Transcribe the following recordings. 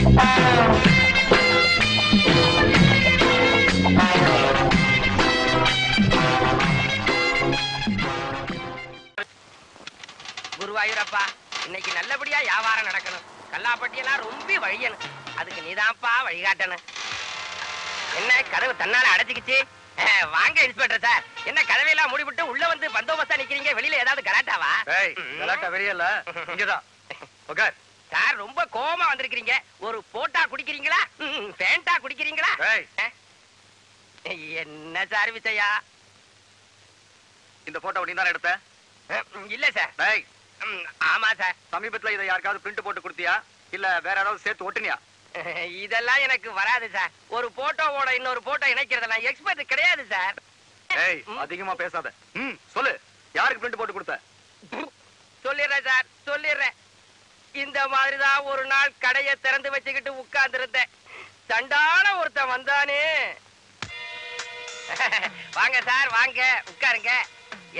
குருவாயூரப்பா, இன்னைக்கு நல்லபடியா வியாபாரம் நடக்கணும். கல்லாப்பட்டியெல்லாம் ரொம்ப வழியணும். அதுக்கு நீதான்ப்பா வழிகாட்டணும். என்ன கதவு தன்னால அடைச்சிக்கிச்சு? வாங்க இன்ஸ்பெக்டர் சார். என்ன கதவையெல்லாம் மூடிவிட்டு உள்ள வந்து பந்தோபஸ்தா நிக்கிறீங்க? வெளியில ஏதாவது கலாட்டாவா? கலாட்டா வெளியல்ல, இங்கதான். சார் ரொம்ப கோவமா வந்திருக்கீங்க. ஒரு போட்டா குடிக்கிறீங்களா, பேண்டா குடிக்கிறீங்களா? என்ன சார் விஜயா? இந்த போட்டோ நீ தானே எடுத்த? இல்ல சார். ஆமா சார். சமீபத்துல இதை யாருக்காவது பிரிண்ட் போட்டு கொடுத்தியா இல்ல வேற யாராவது சேர்த்து ஒட்டுனியா? இதெல்லாம் எனக்கு வராது சார். ஒரு போட்டோவோட இன்னொரு போட்டோ இணைக்கிறதெல்லாம் எக்ஸ்பர்ட் கிடையாது சார். அதிகமா பேசாத. சொல்லு, யாருக்கு பிரிண்ட் போட்டு கொடுத்த? சொல்லிடுறேன் சார், சொல்லிடுறேன். இந்த மாதிரிதான் ஒரு நாள் கடையை திறந்து வச்சுக்கிட்டு உட்கார்ந்து இருந்தேன். சண்டான ஒருத்தன் வந்தானே. வாங்க சார், வாங்க உட்காருங்க.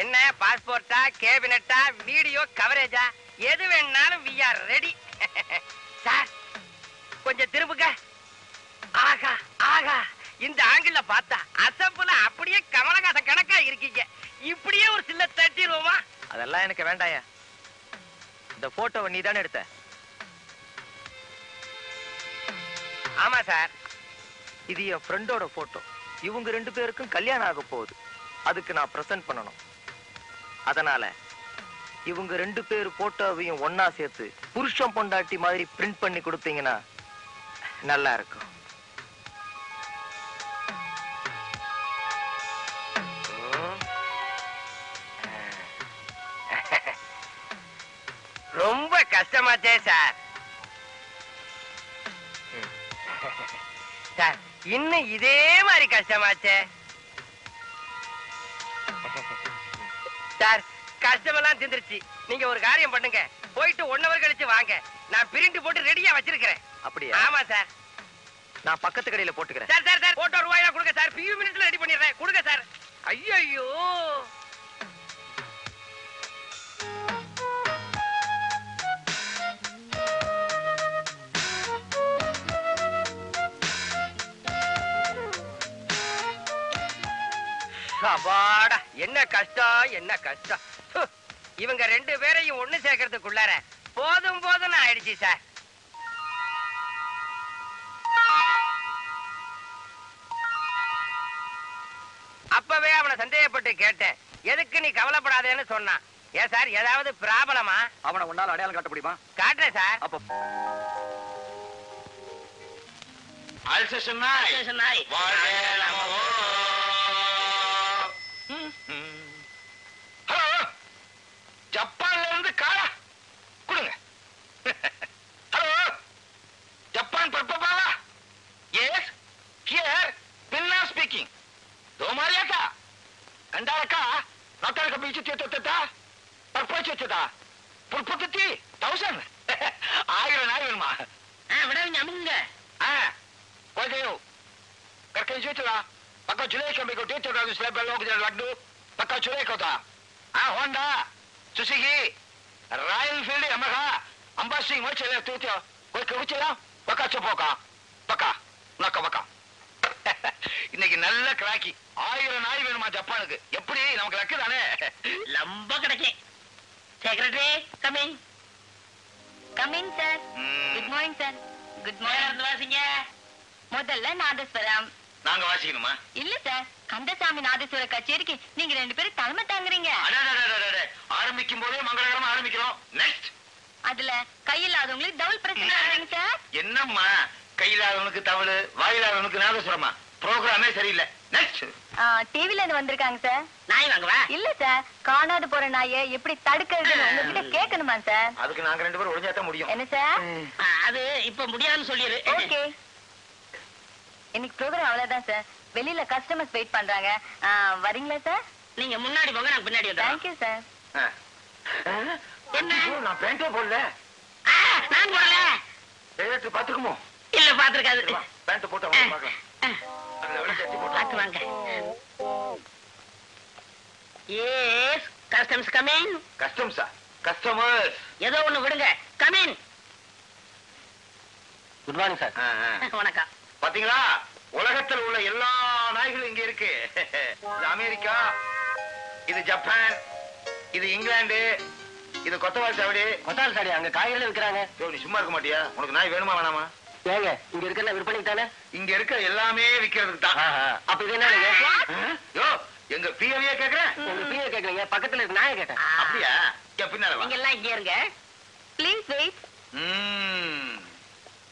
என்ன பாஸ்போர்ட்டா, கேபினட்டா, வீடியோ கவரேஜா, எது வேணாலும் we are ready. சார் கொஞ்சம் திரும்புங்க. ஆகா ஆகா, இந்த ஆங்கிள் பார்த்தா அசப்புல அப்படியே கமலஹாசன் கணக்கா இருக்கீங்க. இப்படியே ஒரு சில்ல தட்டிடுவோமா? அதெல்லாம் எனக்கு வேண்டாயா. இந்த போட்டோவை நீ தானே எடுத்த? ஆமா சார். இது என் ஃப்ரெண்டோட போட்டோ. இவங்க 2 பேருக்கும் கல்யாணம் ஆக போகுது. அதுக்கு நான் பிரசன்ட் பண்ணணும். அதனால இவங்க 2 பேர் போட்டோவையும் ஒன்னா சேர்த்து புருஷன் பொண்டாட்டி மாதிரி பிரிண்ட் பண்ணி கொடுத்தீங்கன்னா நல்லா இருக்கும். ரொம்ப கஷ்டமாச்சே சார். சார் இன்னும் இதே மாதிரி கஷ்டமாச்சே சார். கஷ்டமெல்லாம் தீர்ந்துருச்சு. நீங்க ஒரு காரியம் பண்ணுங்க, போயிட்டு 1 hour கழிச்சு வாங்க. நான் பிரிண்ட் போட்டு ரெடியா வச்சிருக்கிறேன். அப்படியா? ஆமா சார். நான் பக்கத்து கடையில போட்டுக்கிறேன். சார் சார் சார், போட்டோ ரூபாயா கொடுங்க சார். few minutesல ரெடி பண்ணிடுறேன். கொடுங்க சார். ஐயோ அப்பாடா, என்ன கஷ்டம், என்ன கஷ்டம். இவங்க 2 பேரையும் ஒண்ணு சேர்க்கறதுக்குள்ளார போதும் போதும்னு ஆயிடுச்சு சார். அப்பவே அவனை சந்தேகப்பட்டு கேட்டேன். எதுக்கு நீ கவலைப்படாதேன்னு சொன்னான். ஏன் சார், ஏதாவது ப்ராப்ளமா? அவனை உன்னால அடையாளம் காட்ட முடியுமா? காட்டுறேன் சார். அப்ப ஹலோ, ஜப்பான்ல இருந்து காரா கொடுங்க. ஹலோ, ஜப்பான் பர்பபாவா? எஸ், ஹியர் பின்னா ஸ்பீக்கிங். दो मारिया था कंडारा का नाताल का बीच चेतो था परपोच चेता पुरपुती 1000 आयरन मा விடாதீங்க, அமுங்க. कोई गयो करके चेतला पक्का चुले के को डेट तो स्लैब लोग जरा लड्डू पक्का चुले को था Honda Suzuki royal field Yamaha Amba Singh वो चले तो कोई कब चला पक्का चपोका पक्का नका पक्का இன்னைக்கு நல்ல கிராக்கி. 1000 நாய் வேணுமா ஜப்பானுக்கு? எப்படி நமக்கு லக்கு தானே? லம்ப கிடைக்கே. Secretary coming. Coming sir. Good morning sir. Good morning. வாசிங்க. முதல்ல நாதஸ்வரம். நாங்க வாசிக்கணுமா? இல்ல சார், கந்தசாமி நாதஸ்வர கச்சேரிக்கு நீங்க 2 பேரும் தலைமை தாங்குறீங்க. ஆரம்பிக்கும் போதே மங்களகரமா ஆரம்பிக்கிறோம். நெக்ஸ்ட் அதுல கையில்லாதவங்களுக்கு டபுள் பிரசன்ட் சார். என்னம்மா, கையில்லாதவனுக்கு தவளு, வாயில்லாதவனுக்கு நாதஸ்வரமா? ப்ரோகிராமே சரியில்லை. நெக்ஸ்ட் டிவில இருந்து வந்திருக்காங்க சார். நாய் வாங்கவா? இல்ல சார், காணாது போற நாயை எப்படி தடுக்கிறதுன்னு உங்ககிட்ட கேட்கணுமா சார்? அதுக்கு நாங்க 2 பேரும் ஒளிஞ்சாதான் முடியும். என்ன சார்? அது இப்ப முடியாதுன்னு சொல்லிரு. ஓகே, இன்னைக்கு ப்ரோகிராம் அவ்வளவுதான் சார். வெளியில கஸ்டமர்ஸ் வெயிட் பண்றாங்க. வரீங்களா சார்? நீங்க முன்னாடி போங்க, நான் பின்னாடி வந்துறேன். Thank you sir. என்ன, நான் பேண்டே போடல. நான் போடல. பேண்ட் பாத்துக்குமோ? இல்ல பாத்துருக்காது. பேண்ட் போட்டு பார்க்கலாம். பாத்து வாங்க. Yes, customers coming. கஸ்டமர்ஸா? கஸ்டமர்ஸ் ஏதோ ஒண்ணு விடுங்க. கமிங். Good morning sir. வணக்கம். பாத்தீங்களா, உலகத்தில் உள்ள எல்லா நாய்களும் இங்க இருக்கு. இது அமெரிக்கா, இது ஜப்பான், இது இங்கிலாந்து, இது கொத்தவால் சாவடி. கொத்தால் சாடி அங்க காய்கறி விற்கிறாங்க. நீ சும்மா இருக்க மாட்டியா? உனக்கு நாய் வேணுமா வேணாமா? ஏங்க இங்க இருக்கிற விற்பனைக்கு தானே? இங்க இருக்க எல்லாமே விக்கிறதுக்கு தான். அப்ப இது என்ன? யோ, எங்க பிஏவியே கேக்குறேன். உங்க பிஏ கேக்குறீங்க, பக்கத்துல இருக்க நாயை கேட்டேன். அப்படியா? பின்னால வா. நீங்க எல்லாம் இங்கே இருங்க. Please wait.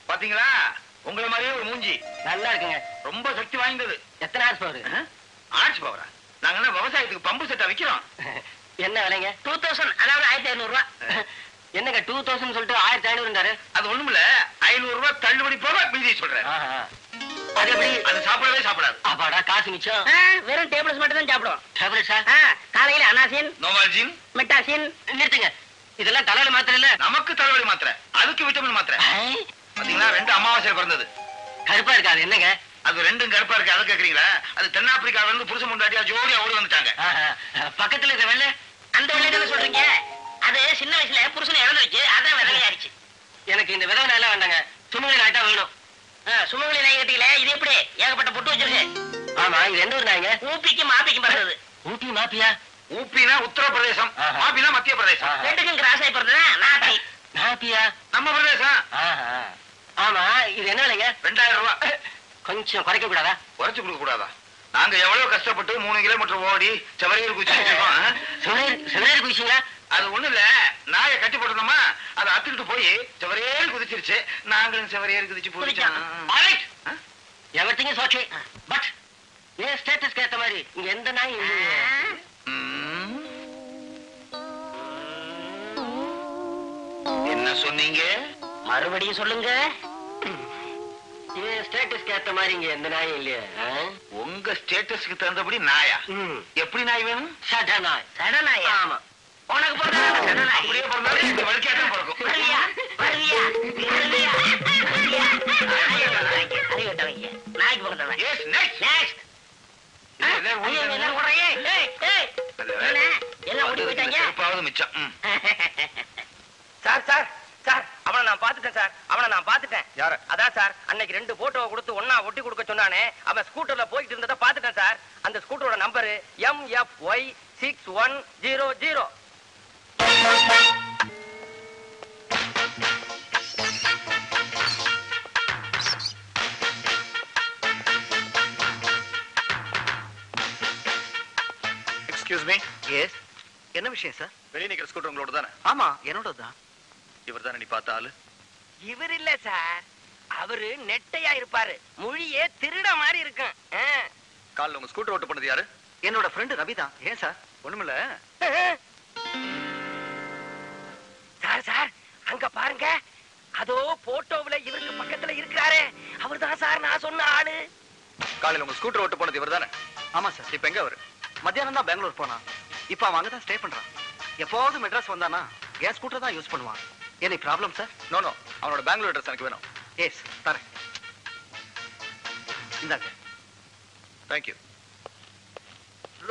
பாத்தீங்களா, உங்களை மாதிரியே ஒரு மூஞ்சி. நல்லா இருக்குங்க. ரொம்ப சக்தி வாய்ந்தது. எத்தனை ஹார்ஸ் பவர்? ஆர்ட்ஸ் பவரா? நாங்க என்ன விவசாயத்துக்கு பம்பு செட்டா விக்கிறோம்? என்ன விலைங்க? 2000, அதாவது 1500 ரூபாய். என்னங்க 2000 சொல்லிட்டு 1500 அது ஒண்ணுமில்ல, 500 ரூபாய் தள்ளுபடி போக மீதி சொல்றேன். அது எப்படி? அது சாப்பிடவே சாப்பிடாது. அப்பாடா, காசு மிச்சம். வெறும் டேபிள்ஸ் மட்டும் தான் சாப்பிடுவோம். டேப்லெட்ஸா? காலையில அனாசின், நோவால்ஜின், மெட்டாசின். நிறுத்துங்க, இதெல்லாம் தலையில மாத்திரை இல்ல. நமக்கு தலைவலி மாத்திரை, அதுக்கு விட்டமின் மாத்திரை. பாத்தீங்களா, 2 அமாவாசையில பிறந்தது. கருப்பா இருக்காது என்னங்க? அது 2 கருப்பா இருக்கு, அதை கேக்குறீங்களா? அது தென்னாப்பிரிக்காவில இருந்து புருஷன் முண்டாட்டியா ஜோடியா ஓடி வந்துட்டாங்க. பக்கத்துல இருக்க வெள்ளை, அந்த வெள்ளை தானே சொல்றீங்க? அது சின்ன வயசுல புருஷனை இழந்துருச்சு, அதான் விதவையாயிருச்சு. எனக்கு இந்த விதவை எல்லாம் வேண்டாங்க, சுமங்கலி நாய்ட்டா வேணும். சுமங்கலி நாய் கட்டியில இது எப்படி ஏகப்பட்ட பொட்டு வச்சிருக்கு? ஆமா, இது எந்த ஊர் நாய்ங்க? ஊப்பிக்கும் மாப்பிக்கும் பிறந்தது. ஊட்டி மாப்பியா? ஊப்பினா உத்தரப்பிரதேசம், மாப்பினா மத்திய பிரதேசம். ரெண்டுக்கும் கிராஸ் ஆகி பிறந்ததா நாப்பி. மாப்பியா? நம்ம பிரதேசம். ஆமா, இது என்ன விலைங்க? 2000 ரூபாய். கொஞ்சம் குறைக்க கூடாதா? குறைச்சு கொடுக்க கூடாதா? நாங்க எவ்வளவு கஷ்டப்பட்டு 3 கிலோமீட்டர் ஓடி செவரையில் குதிச்சிருக்கோம். சிவரேறு குதிச்சீங்களா? அது ஒண்ணு இல்ல, நாயை கட்டி போட்டோமா, அதை அத்துக்கிட்டு போய் செவரையில் குதிச்சிருச்சு. நாங்களும் செவரையில் குதிச்சு போயிட்டோம். எவர்த்திங்க ஓகே, பட் ஏன் ஸ்டேட்டஸ்க்கு ஏத்த மாதிரி இங்க எந்த நாய் இல்லையே? என்ன சொன்னீங்க? மறுபடியும் சொல்லுங்க. ஏன் ஸ்டேட்டஸ்க்கு ஏத்த மாதிரி இங்க எந்த நாயும் இல்லையே? உங்க ஸ்டேட்டஸ்க்கு தகுந்தபடி நாயா? எப்படி நாய் வேணும்? சட நாய். சட நாயா? ஆமா. உனக்கு பிறந்த சட நாய். அப்படியே பிறந்தாலும் இந்த வழுக்கையாட்டம் பிறக்கும். வருவியா? வருவியா? வருவியா? வருவியா? அறிவிட்டவங்க. நாய்க்கு பிறந்த நாய். Yes, next. Next. எல்லாரும் ஓடுறாங்க. ஏய், ஏய். என்ன? எல்லாம் ஓடி போயிட்டாங்க. எப்பாவது மிச்சம். சார் சார் சார், அவனை நான் பாத்துட்டேன் சார், அவனை நான் பாத்துட்டேன். யார? அதான் சார், அன்னைக்கு 2 போட்டோவை கொடுத்து ஒன்னா ஒட்டி கொடுக்க சொன்னானே, அவன் ஸ்கூட்டர்ல போயிட்டு இருந்ததை பாத்துட்டேன் சார். அந்த ஸ்கூட்டரோட number MFY 6100. Excuse me. Yes. என்ன விஷயம் சார்? வெளியே நிக்கிற ஸ்கூட்டர் உங்களோட தானே? ஆமா, என்னோட தான். இவர் தானே நீ பார்த்த ஆளு? இவர் இல்ல சார், அவரு நெட்டையா இருப்பாரு, மொழியே திருட மாதிரி இருக்கும். காலைல உங்க ஸ்கூட்டர் ஓட்ட பண்ணது யாரு? என்னோட ஃப்ரெண்ட் ரவி தான். ஏன் சார்? ஒண்ணுமில்ல. சார் சார், அங்க பாருங்க, அதோ போட்டோவுல இவருக்கு பக்கத்துல இருக்கிறாரே, அவர்தான் சார் நான் சொன்ன ஆளு. காலையில உங்க ஸ்கூட்டர் ஓட்ட பண்ணது இவர் தானே? ஆமா சார். இப்ப எங்க அவரு? மத்தியானம் தான் பெங்களூர் போனா, இப்ப அவன் அங்கதான் ஸ்டே பண்றான். எப்போது மெட்ராஸ் வந்தானா கேஸ் ஸ்கூட்டர் தான் யூஸ் பண்ணுவான். Any problem sir? No no, அவனோட பெங்களூர் அட்ரஸ் எனக்கு வேணும். எஸ், தரேன். இந்தாங்க. Thank you.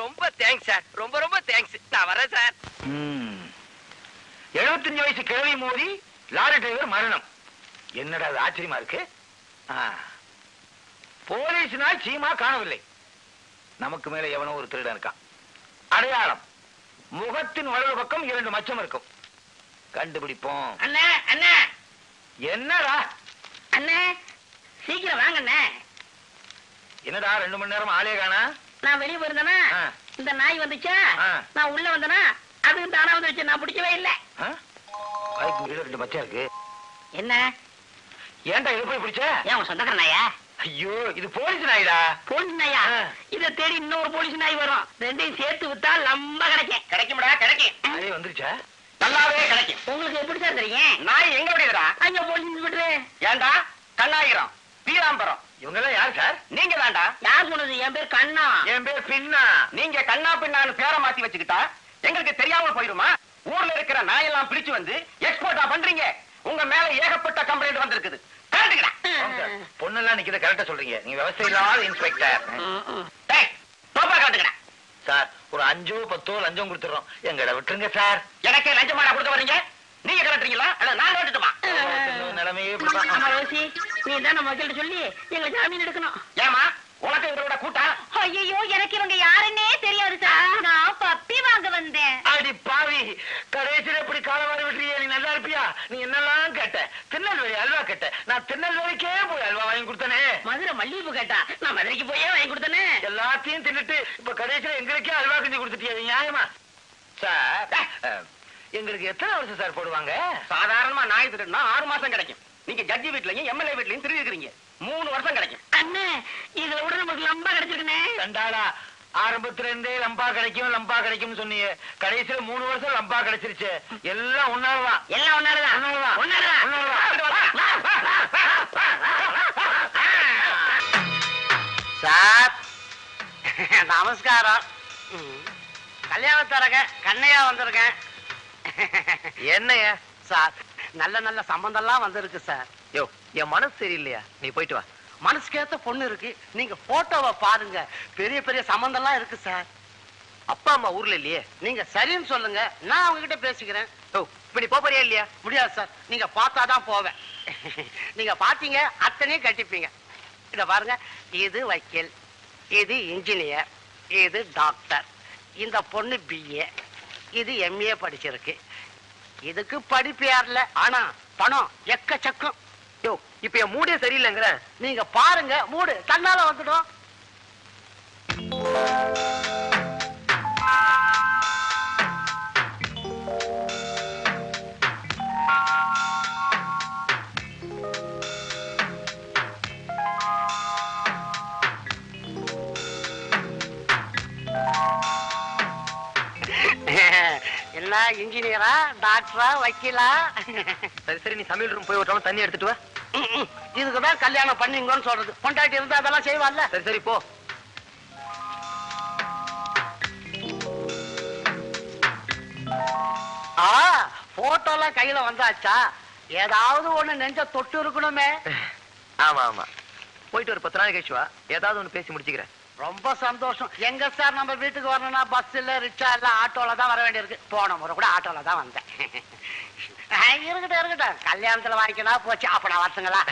ரொம்ப தேங்க்ஸ் சார், ரொம்ப ரொம்ப தேங்க்ஸ். நான் வரேன் சார். 75 வயசு கிழவி மோதி லாரி டிரைவர் மரணம். என்னடா அது ஆச்சரியமா இருக்கு. போலீஸ்னால் சீமா காணவில்லை. நமக்கு மேல எவனோ ஒரு திருடன் இருக்கான். அடையாளம், முகத்தின் வலது பக்கம் 2 மச்சம் இருக்கும். கண்டுபிடிப்போம். அண்ணே, அண்ணே, என்னடா? அண்ணே, சீக்கிரம் வாங்க அண்ணே. என்னடா 2 மணி நேரம் ஆளே காணா? நான் வெளியே போயிருந்தேனா, இந்த நாய் வந்துச்சா, நான் உள்ள வந்தேனா, அதுக்கு தானா வந்து வச்சு நான் பிடிக்கவே இல்லை. அதுக்கு முடியல, 2 மச்சம் இருக்கு. என்ன? ஏன்டா இது போய் பிடிச்ச? ஏன் உன் சொந்தக்கார நாயா? ஐயோ, இது போலீஸ் நாய்டா. போலீஸ் நாயா? இதை தேடி இன்னொரு போலீஸ் நாய் வரும். 2ஐயும் சேர்த்து வித்தா லம்ப கிடைக்கும். கிடைக்கும்டா, கிடைக்கும். அதே வந்துருச்சா? நல்லாவே கிடைக்கும். உங்களுக்கு எப்படி சார் தெரியும்? நாய் எங்க விடுறா? அங்க போலீஸ் விட்டுரு. ஏண்டா? கண்ணாயிரம், பீராம்பரம், இவங்க எல்லாம் யாரு சார்? நீங்க தான்டா. யார் சொன்னது? என் பேர் கண்ணா. என் பேர் பின்னா. நீங்க கண்ணா பின்னான்னு பேரை மாத்தி வச்சுக்கிட்டா எங்களுக்கு தெரியாம போயிருமா? ஊர்ல இருக்கிற நாயெல்லாம் பிடிச்சு வந்து எக்ஸ்போர்ட்டா பண்றீங்க. உங்க மேல ஏகப்பட்ட கம்ப்ளைண்ட் வந்திருக்குது. பொண்ணெல்லாம் நிக்கிறத கரெக்டா சொல்றீங்க. நீங்க விவசாய இல்லாத இன்ஸ்பெக்டர். சார், ஒரு 5 10 லஞ்சம் கொடுத்துறோம், எங்கட விட்டுருங்க சார். எனக்கே லஞ்சமாடா கொடுக்க வர்றீங்க? நீங்க கலட்டுறீங்களா? நான் கலட்டுமா? நிலைமையே நீ தான் நம்ம வக்கீல்ட்ட சொல்லி எங்களை ஜாமீன் எடுக்கணும். ஏமா உனக்கு இவரோட கூட்டா? ஐயோ, எனக்கு இவங்க யாருன்னே தெரியாது சார். நான் பப்பி வாங்க வந்தேன். அடி பாவி, கடைசியில இப்படி காலவாரி விட்டுறியே. நீ நல்லா இருப்பியா? நீ என்னெல்லாம் கேட்ட? திருநெல்வேலி அல்வா கேட்ட. நான் திருநெல்வேலிக்கே போய் அல்வா வாங்கி கொடுத்தனே. மதுரை மல்லிகைப்பூ கேட்டா, நான் மதுரைக்கு போயே வாங்கி கொடுத்தனே. எல்லாத்தையும் தின்னுட்டு இப்ப கடைசியில எங்களுக்கே அல்வா செஞ்சு கொடுத்துட்டியா? நியாயமா சார்? எங்களுக்கு எத்தனை வருஷம் சார் போடுவாங்க? சாதாரணமா நாய் திருடுனா 6 மாசம் கிடைக்கும். நீங்க ஜட்ஜி வீட்லயும் எம்எல்ஏ வீட்லயும் திருடி இருக்கிறீங்க. 3 வருஷம் கிடைக்கும். அண்ணே, இதுல விட நமக்கு லம்பா கிடைச்சிருக்கனே. தண்டாளா, ஆரம்பத்துல இருந்தே லம்பா கிடைக்கும் சொன்னீங்க. கடைசியில 3 வருஷம் லம்பா கிடைச்சிருச்சு. எல்லாம் ஒன்னாலதான். எல்லாம் ஒன்னாலதான். சார் நமஸ்காரம். கல்யாணத்தரக கண்ணையா வந்திருக்கேன். என்னைய சார், நல்ல நல்ல சம்பந்தம் எல்லாம் வந்திருக்கு சார். யோ, என் மனசு சரியில்லையா? நீ போயிட்டு வா. மனசுக்கேத்த பொண்ணு இருக்கு. நீங்க போட்டோவை பாருங்க. பெரிய பெரிய சம்பந்தம் எல்லாம் இருக்கு சார். அப்பா அம்மா ஊர்ல இல்லையே? நீங்க சரின்னு சொல்லுங்க, நான் அவங்க கிட்ட பேசிக்கிறேன். ஓ, இப்ப நீ போறியா இல்லையா? முடியாது சார், நீங்க பார்த்தாதான் போவேன். நீங்க பாத்தீங்க அத்தனையும் கட்டிப்பீங்க. இத பாருங்க, இது வக்கீல், இது இன்ஜினியர், இது டாக்டர். இந்த பொண்ணு BA, இது MA படிச்சிருக்கு. இதுக்கு படிப்பு யாருல, ஆனா பணம் எக்கச்சக்கம். யோ, இப்ப என் மூடே சரியில்லைங்கிற. நீங்க பாருங்க, மூடு தன்னால வந்துடும். என்ன இன்ஜினியரா, டாக்டரா, வக்கீலா? சரி சரி, நீ சமையல் ரூம் போய் விட்டாலும் தண்ணி எடுத்துட்டு வா. இதுக்குதான் கல்யாணம் பண்ணீங்கன்னு சொல்றது. பொண்டாட்டி இருந்தா அதெல்லாம் செய்வான்ல. சரி சரி போ. போட்டோலாம் கையில வந்தாச்சா? ஏதாவது ஒண்ணு நெஞ்ச தொட்டு இருக்கணுமே. ஆமா ஆமா, போயிட்டு ஒரு 10 நாள் கழிச்சு வா. ஏதாவது ஒண்ணு பேசி முடிச்சுக்கிறேன். ரொம்ப சந்தோஷம். எங்க சார் நம்ம வீட்டுக்கு வரணும்னா பஸ் இல்ல, ரிக்ஷா இல்ல, ஆட்டோல தான் வர வேண்டியிருக்கு. போன முறை கூட ஆட்டோல தான் வந்தேன். இருக்கட்டும், கல்யாணத்துல வாங்கிக்கலாம் போச்சு. அப்ப நான் வரட்டுங்களா?